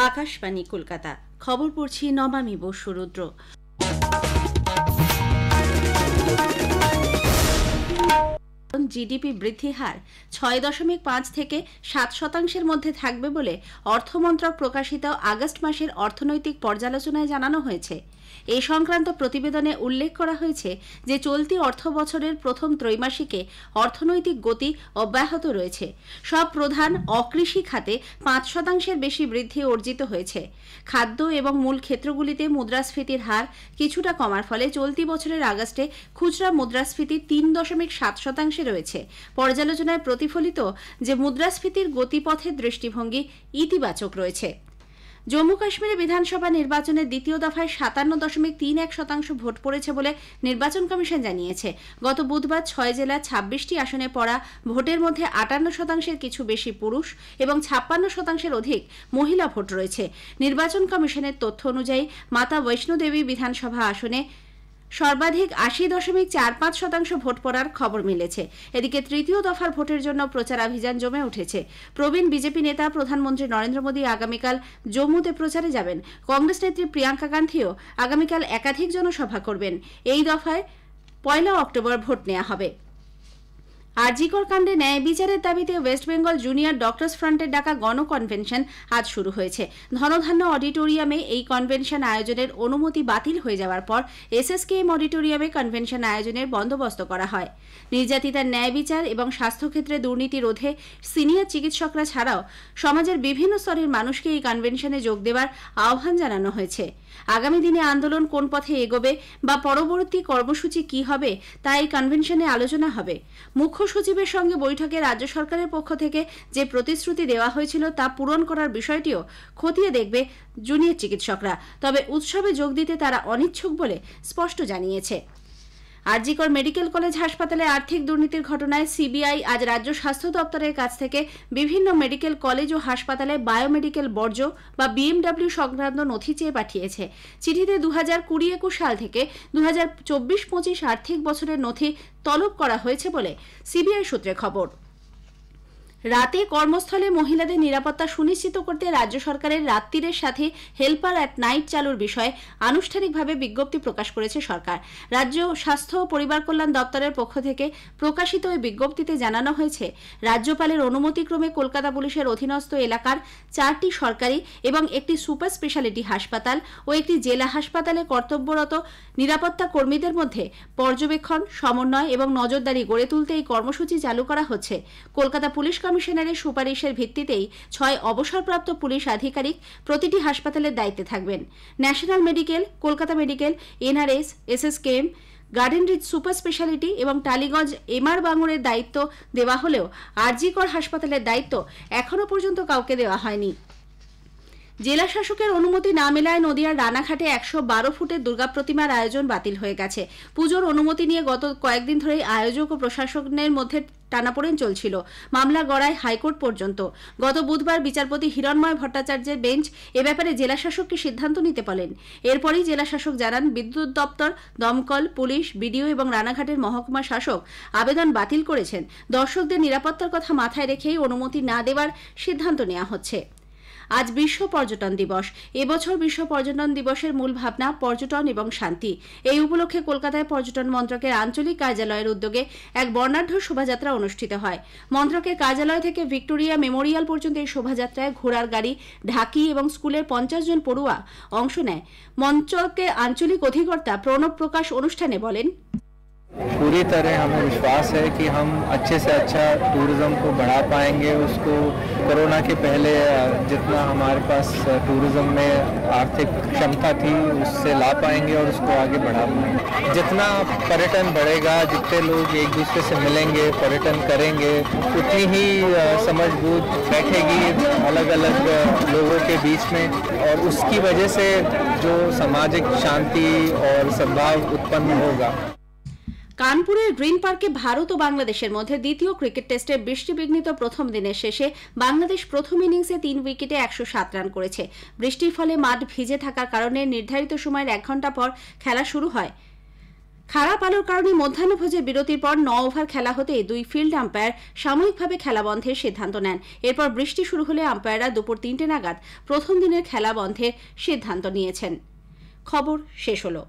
আকাশবাণী কলকাতা। খবর পড়ছি নমামি বসুরুদ্র। জিডিপি বৃদ্ধি হার ৬.৫ থেকে ৭% মধ্যে থাকবে বলে অর্থমন্ত্রক প্রকাশিত আগস্ট মাসের অর্থনৈতিক পর্যালোচনায় জানানো হয়েছে। এই সংক্রান্ত প্রতিবেদনে উল্লেখ করা হয়েছে যে চলতি অর্থ বছরের প্রথম ত্রৈমাসিকে অর্থনৈতিক গতি অব্যাহত রয়েছে। সব প্রধান অকৃষি খাতে ৫% বেশি বৃদ্ধি অর্জিত হয়েছে। খাদ্য এবং মূল ক্ষেত্রগুলিতে মুদ্রাস্ফীতির হার কিছুটা কমার ফলে চলতি বছরের আগস্টে খুচরা মুদ্রাস্ফীতি ৩.৭% রয়েছে। পর্যালোচনায় প্রতিফলিত যে মুদ্রাস্ফীতির গতিপথের দৃষ্টিভঙ্গি ইতিবাচক রয়েছে। জম্মু কাশ্মীরে বিধানসভা নির্বাচনের দ্বিতীয় দফায় ৫৭.৩১% ভোট পড়েছে বলে নির্বাচন কমিশন জানিয়েছে। গত বুধবার ৬ জেলার ২৬টি আসনে পড়া ভোটের মধ্যে ৫৮%-এর কিছু বেশি পুরুষ এবং ৫৬%-এর অধিক মহিলা ভোট রয়েছে। নির্বাচন কমিশনের তথ্য অনুযায়ী মাতা বৈষ্ণোদেবী বিধানসভা আসনে সর্বাধিক ৮০.৪৫% ভোট পড়ার খবর মিলেছে। এদিকে তৃতীয় দফার ভোটের জন্য প্রচারাভিযান জমে উঠেছে। প্রবীণ বিজেপি নেতা প্রধানমন্ত্রী নরেন্দ্র মোদী আগামীকাল জম্মুতে প্রচারে যাবেন। কংগ্রেস নেত্রী প্রিয়াঙ্কা গান্ধীও আগামীকাল একাধিক জনসভা করবেন। এই দফায় ১ অক্টোবর ভোট নেওয়া হবে। আরজিকর কাণ্ডে ন্যায় বিচারের দাবিতে ওয়েস্ট বেঙ্গল জুনিয়র ডক্টরস ফ্রন্টের ডাকা গণকনভেনশন আজ শুরু হয়েছে। ধনধান্য অডিটোরিয়ামে এই কনভেনশন আয়োজনের অনুমতি বাতিল হয়ে যাওয়ার পর এসএসকেএম অডিটোরিয়ামে কনভেনশন আয়োজনের বন্দোবস্ত করা হয়। নির্যাতিতার ন্যায় বিচার এবং স্বাস্থ্যক্ষেত্রে দুর্নীতি রোধে সিনিয়র চিকিৎসকরা ছাড়াও সমাজের বিভিন্ন স্তরের মানুষকে এই কনভেনশনে যোগ দেওয়ার আহ্বান জানানো হয়েছে। আগামী দিনে আন্দোলন কোন পথে এগোবে বা পরবর্তী কর্মসূচি কি হবে তা এই কনভেনশনে আলোচনা হবে। মুখ্য সচিবের সঙ্গে বৈঠকে রাজ্য সরকারের পক্ষ থেকে যে প্রতিশ্রুতি দেওয়া হয়েছিল তা পূরণ করার বিষয়টিও খতিয়ে দেখবে জুনিয়র চিকিৎসকরা। তবে উৎসবে যোগ দিতে তারা অনিচ্ছুক বলে স্পষ্ট জানিয়েছে। আরজিকর মেডিকেল কলেজ হাসপাতালে আর্থিক দুর্নীতির ঘটনায় সিবিআই আজ রাজ্য স্বাস্থ্য দপ্তরের কাছ থেকে বিভিন্ন মেডিকেল কলেজ ও হাসপাতালে বায়োমেডিকেল বর্জ্য বা বিএমডব্লিউ সংক্রান্ত নথি চেয়ে পাঠিয়েছে। চিঠিতে 2020-21 সাল থেকে 2024-25 আর্থিক বছরের নথি তলব করা হয়েছে বলে সিবিআই সূত্রে খবর। রাতে কর্মস্থলে মহিলাদের নিরাপত্তা সুনিশ্চিত করতে রাজ্য সরকারের রাত্রিরের সাথে হেল্পার অ্যাট নাইট চালুর বিষয়ে আনুষ্ঠানিকভাবে বিজ্ঞপ্তি প্রকাশ করেছে সরকার। রাজ্য স্বাস্থ্য ও পরিবার কল্যাণ দপ্তরের পক্ষ থেকে প্রকাশিত ওই বিজ্ঞপ্তিতে জানানো হয়েছে, রাজ্যপালের অনুমতিক্রমে কলকাতা পুলিশের অধীনস্থ এলাকার 4টি সরকারি এবং একটি সুপার স্পেশালিটি হাসপাতাল ও একটি জেলা হাসপাতালে কর্তব্যরত নিরাপত্তা কর্মীদের মধ্যে পর্যবেক্ষণ, সমন্বয় এবং নজরদারি গড়ে তুলতে এই কর্মসূচি চালু করা হচ্ছে। কলকাতা পুলিশ কমিশনারের সুপারিশের ভিত্তিতেই 6 অবসরপ্রাপ্ত পুলিশ আধিকারিক প্রতিটি হাসপাতালের দায়িত্বে থাকবেন। National medical, Kolkata medical, NRS, SSKM, Garden Reach super speciality এবং টালিগঞ্জ এমআর বাঙুরের দায়িত্ব দেওয়া হলেও আরজিকর হাসপাতালের দায়িত্ব এখনো পর্যন্ত কাউকে দেওয়া হয়নি। জেলা শাসকের অনুমতি না মেলায় নদিয়ার রানাঘাটে 112 ফুটের দুর্গা প্রতিমার আয়োজন বাতিল হয়ে গেছে। পুজোর অনুমতি নিয়ে গত কয়েকদিন ধরেই আয়োজক ও প্রশাসনের মধ্যে টানাপোড়েন চলছিল। মামলা গড়ায় হাইকোর্ট পর্যন্ত। গত বুধবার বিচারপতি হিরণময় ভট্টাচার্যের বেঞ্চ এ ব্যাপারে জেলাশাসককে সিদ্ধান্ত নিতে বলেন। এরপরই জেলাশাসক জানান, বিদ্যুৎ দপ্তর, দমকল, পুলিশ, বিডিও এবং রানাঘাটের মহকুমা শাসক আবেদন বাতিল করেছেন। দর্শকদের নিরাপত্তার কথা মাথায় রেখেই অনুমতি না দেওয়ার সিদ্ধান্ত নেওয়া হচ্ছে। আজ বিশ্ব পর্যটন দিবস। এবছর বিশ্ব পর্যটন দিবসের মূল ভাবনা পর্যটন এবং শান্তি। এই উপলক্ষে কলকাতায় পর্যটন মন্ত্রকের আঞ্চলিক কার্যালয়ের উদ্যোগে এক বর্ণাঢ্য শোভাযাত্রা অনুষ্ঠিত হয়। মন্ত্রকের কার্যালয় থেকে ভিক্টোরিয়া মেমোরিয়াল পর্যন্ত এই শোভাযাত্রায় ঘোড়ার গাড়ি, ঢাকি এবং স্কুলের 50 জন পড়ুয়া অংশ নেয়। মন্ত্রকের আঞ্চলিক অধিকর্তা প্রণব প্রকাশ অনুষ্ঠানে বলেন, पूरी तरह हमें विश्वास है कि हम अच्छे से अच्छा टूरिज़्म को बढ़ा पाएंगे। उसको कोरोना के पहले जितना हमारे पास टूरिज़्म में आर्थिक क्षमता थी उससे ला पाएंगे और उसको आगे बढ़ा पाएंगे। जितना पर्यटन बढ़ेगा, जितने लोग एक दूसरे से मिलेंगे, पर्यटन करेंगे, उतनी ही समझ बूझ बैठेगी अलग अलग लोगों के बीच में और उसकी वजह से जो सामाजिक शांति और सद्भाव उत्पन्न होगा। কানপুরের গ্রিন পার্কে ভারত ও বাংলাদেশের মধ্যে দ্বিতীয় ক্রিকেট টেস্টে বৃষ্টিবিঘ্নিত প্রথম দিনের শেষে বাংলাদেশ প্রথম ইনিংসে 3 উইকেটে 107 রান করেছে। বৃষ্টির ফলে মাঠ ভিজে থাকার কারণে নির্ধারিত সময়ের 1 ঘণ্টা পর খেলা শুরু হয়। খারাপ আলোর কারণে মধ্যাহ্নভোজের বিরতির পর 9 ওভার খেলা হতে দুই ফিল্ড আম্পায়ার সাময়িকভাবে খেলা বন্ধের সিদ্ধান্ত নেন। এরপর বৃষ্টি শুরু হলে আম্পায়াররা দুপুর 3টে নাগাদ প্রথম দিনের খেলা বন্ধের সিদ্ধান্ত নিয়েছেন। খবর শেষ হলো।